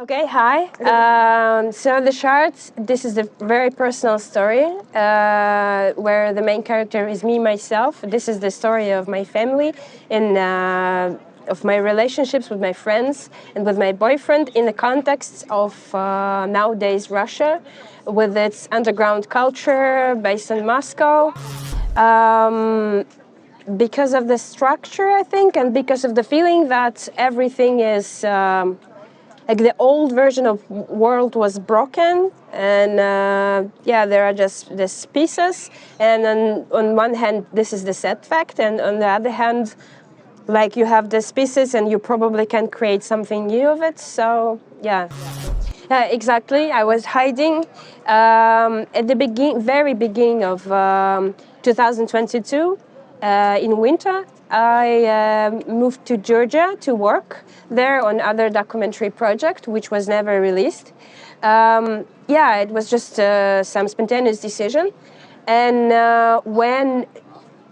Okay, hi. So the short, this is a very personal story where the main character is me, myself. This is the story of my family and of my relationships with my friends and with my boyfriend in the context of nowadays Russia with its underground culture based in Moscow. Because of the structure, I think, and because of the feeling that everything is like the old version of world was broken, and there are just these pieces. And on one hand, this is the sad fact, and on the other hand, like you have these pieces, and you probably can create something new of it. So yeah. Exactly. I was hiding at the very beginning of 2022 in winter. I moved to Georgia to work there on other documentary project, which was never released. It was just some spontaneous decision. And when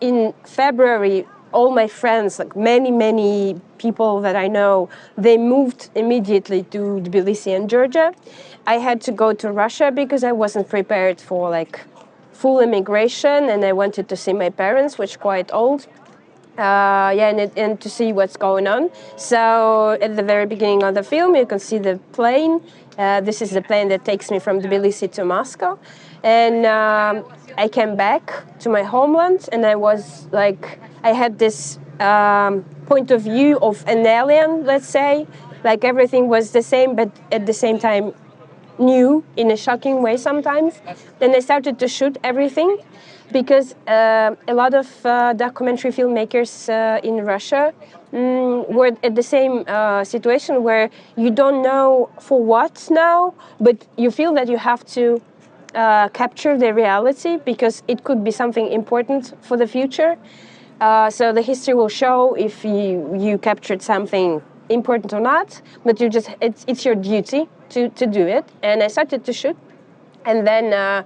in February, all my friends, like many people that I know, they moved immediately to Tbilisi and Georgia. I had to go to Russia because I wasn't prepared for like full immigration, and I wanted to see my parents, which are quite old. And to see what's going on. So at the very beginning of the film, you can see the plane. This is the plane that takes me from Tbilisi to Moscow. And I came back to my homeland, and I was like, I had this point of view of an alien, let's say. Like everything was the same, but at the same time, new in a shocking way sometimes. Then I started to shoot everything because a lot of documentary filmmakers in Russia were at the same situation where you don't know for what now, but you feel that you have to capture the reality because it could be something important for the future. So the history will show if you captured something important or not, but it's your duty to do it. And I started to shoot, and then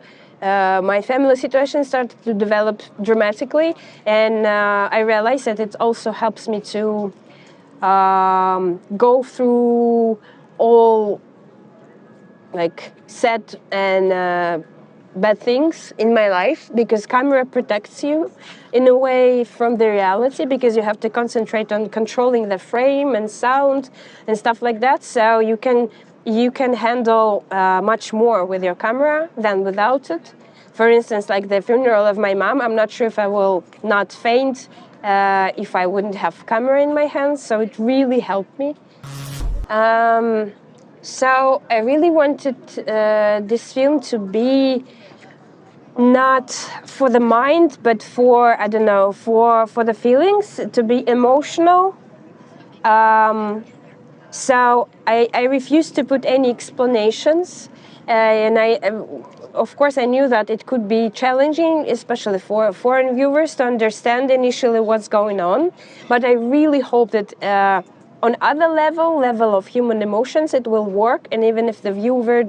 my family situation started to develop dramatically, and I realized that it also helps me to go through all like sad and bad things in my life, because camera protects you in a way from the reality, because you have to concentrate on controlling the frame and sound and stuff like that. So you can handle much more with your camera than without it. For instance, like the funeral of my mom, I'm not sure if I will not faint if I wouldn't have camera in my hands. So it really helped me. So I really wanted this film to be not for the mind, but for, I don't know, for the feelings, to be emotional. So I refused to put any explanations, and of course, I knew that it could be challenging, especially for foreign viewers, to understand initially what's going on. But I really hope that on other level of human emotions, it will work. And even if the viewer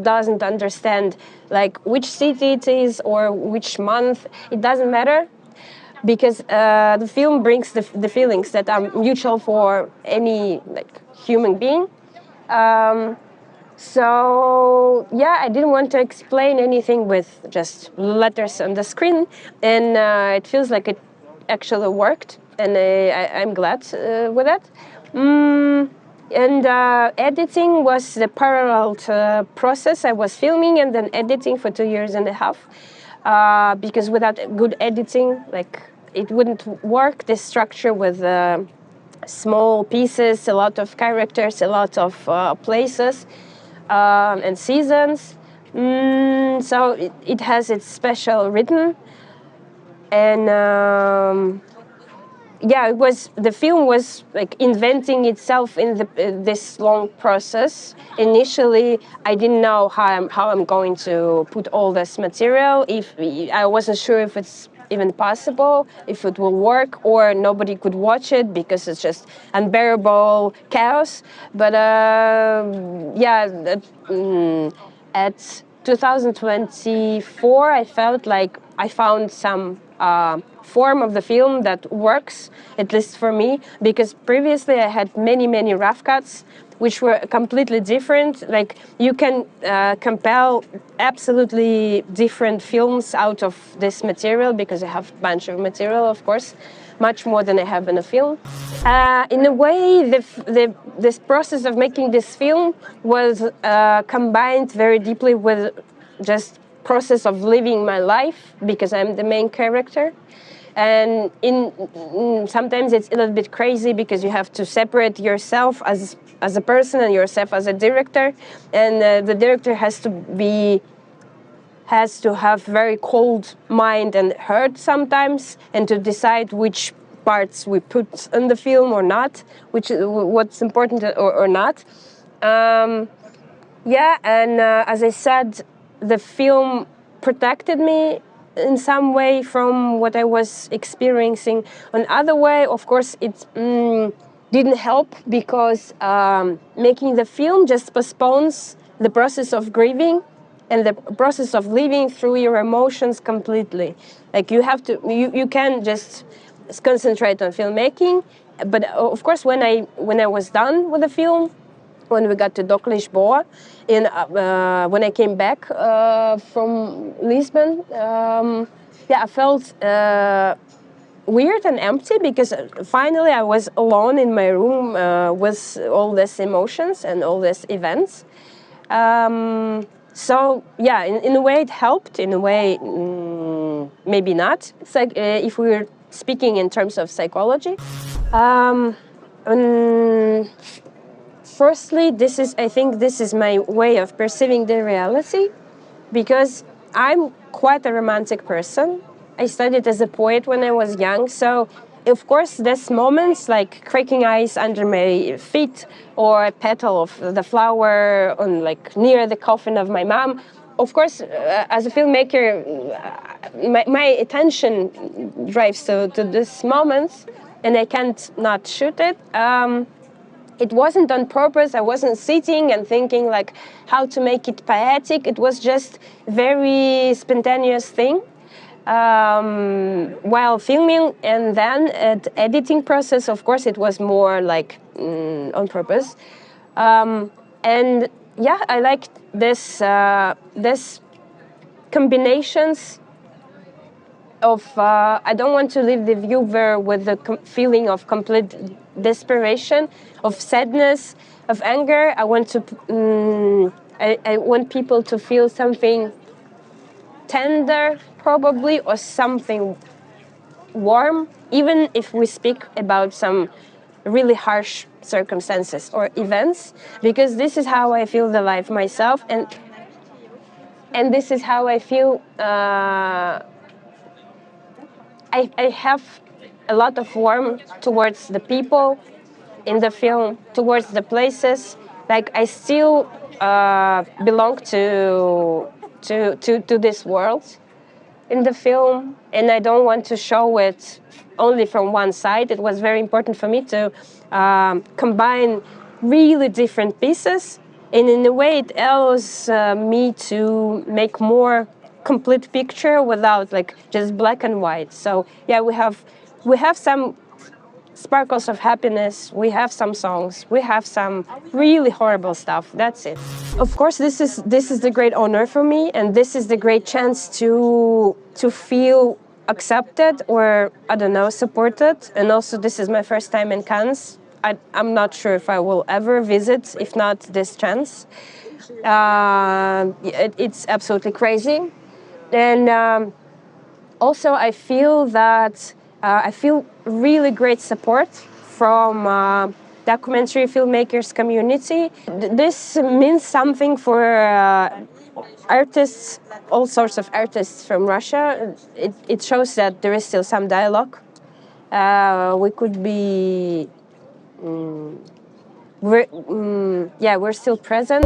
doesn't understand like which city it is or which month, it doesn't matter, because the film brings the feelings that are mutual for any like human being. I didn't want to explain anything with just letters on the screen, and it feels like it actually worked, and I'm glad with that. And editing was the parallel process. I was filming and then editing for 2 years and a half, because without good editing, like it wouldn't work. This structure with small pieces, a lot of characters, a lot of places and seasons. So it has its special rhythm, and the film was like inventing itself in this long process. Initially, I didn't know how I'm going to put all this material. If I wasn't sure if it's even possible, if it will work, or nobody could watch it because it's just unbearable chaos. But at 2024, I felt like I found some form of the film that works, at least for me, because previously I had many rough cuts which were completely different. Like, you can compile absolutely different films out of this material, because I have a bunch of material, of course, much more than I have in a film. In a way, this process of making this film was combined very deeply with just process of living my life, because I'm the main character. And sometimes it's a little bit crazy, because you have to separate yourself as a person and yourself as a director, and the director has to have very cold mind and heart sometimes, and to decide which parts we put in the film or not, what's important or not. Yeah, and as I said, the film protected me in some way from what I was experiencing. On other way, of course, it didn't help, because making the film just postpones the process of grieving and the process of living through your emotions completely. Like, you can just concentrate on filmmaking, but of course, when I was done with the film, when we got to Doc Lisboa, when I came back from Lisbon, I felt weird and empty, because finally I was alone in my room with all these emotions and all these events. So yeah, in a way it helped, in a way maybe not. It's like if we're speaking in terms of psychology. Firstly, I think this is my way of perceiving the reality, because I'm quite a romantic person. I studied as a poet when I was young, so of course there's moments like cracking ice under my feet, or a petal of the flower on, like, near the coffin of my mom. Of course, as a filmmaker, my attention drives to these moments, and I can't not shoot it. It wasn't on purpose. I wasn't sitting and thinking like how to make it poetic. It was just very spontaneous thing while filming, and then at editing process, of course, it was more like on purpose. And yeah, I liked this combinations of I don't want to leave the viewer with the feeling of complete desperation, of sadness, of anger. I want to I want people to feel something tender, probably, or something warm, even if we speak about some really harsh circumstances or events, because this is how I feel the life myself, and this is how I feel. I have a lot of warmth towards the people in the film, towards the places. Like, I still belong to this world in the film, and I don't want to show it only from one side. It was very important for me to combine really different pieces, and in a way it allows me to make more complete picture without like just black and white. So yeah, we have some sparkles of happiness, we have some songs, we have some really horrible stuff. That's it. Of course, this is the great honor for me, and this is the great chance to feel accepted, or I don't know, supported. And also, this is my first time in Cannes. I'm not sure if I will ever visit, if not this chance. It's absolutely crazy. And also, I feel that I feel really great support from documentary filmmakers community. This means something for artists, all sorts of artists from Russia. It shows that there is still some dialogue. We could be, we're still present.